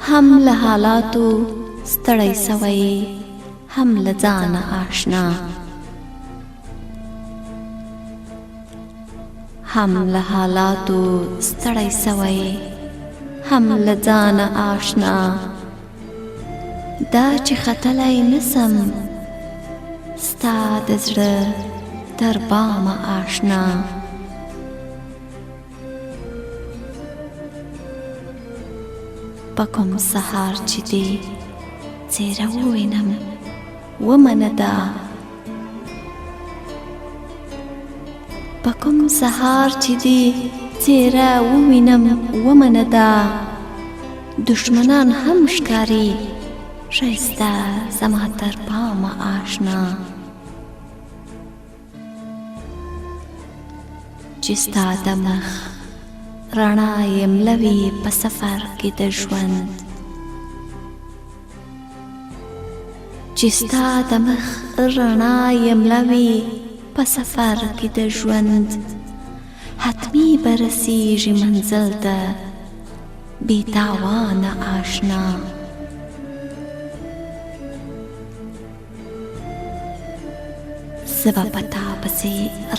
هم له حالاتو ستړی سوی، هم له ځانه آشنا. هم له حالاتو ستړی سوی، هم له ځانه آشنا. دا چې ختلی نسم ستا د زړه تر بامه آشنا. په کوم سهار چې دې څېره ووینم ومنه دا. په کوم سهار چې دې څېره ووینم ومنه دا. دشمنان هم ښکاري ښایسته زما تر پامه آشنا. چې ستا د مخ رڼا یې ملوي په سفر کې د ژوند. چې ستا د مخ رڼا یې ملوي په سفر کې د ژوند. حتمي به رسیږي منزل ته بې تاوانه آشنا. زه به په تا پسې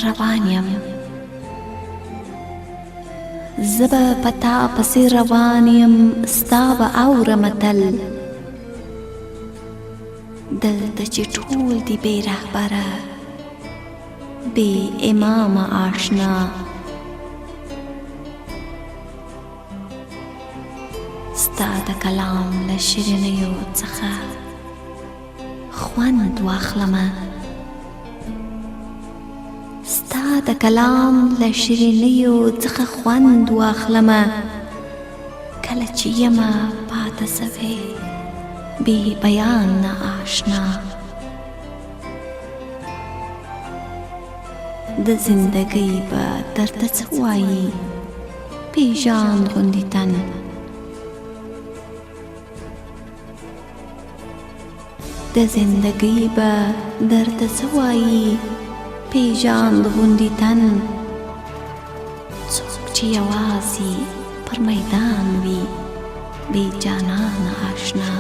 روان یم، زه به په تا پسې روان یم، ستا به اورمه تل. دلته چې ټول دي بې رهبره بې امامه آشنا. ستا د کلام له شیرینیو څخه خوند واخلمه. ستا د کلام له شیرینیو څخه خوند واخلمه. کله چې یمه پاته سوې بې بیانه آشنا. د زندګۍ به درته څه وایي پېژاند غوندې تن. د زندګۍ به درته څه وایي پېژاند غوندې تن. څوک چې یوازې پر میدان وي بې جانانه آشنا.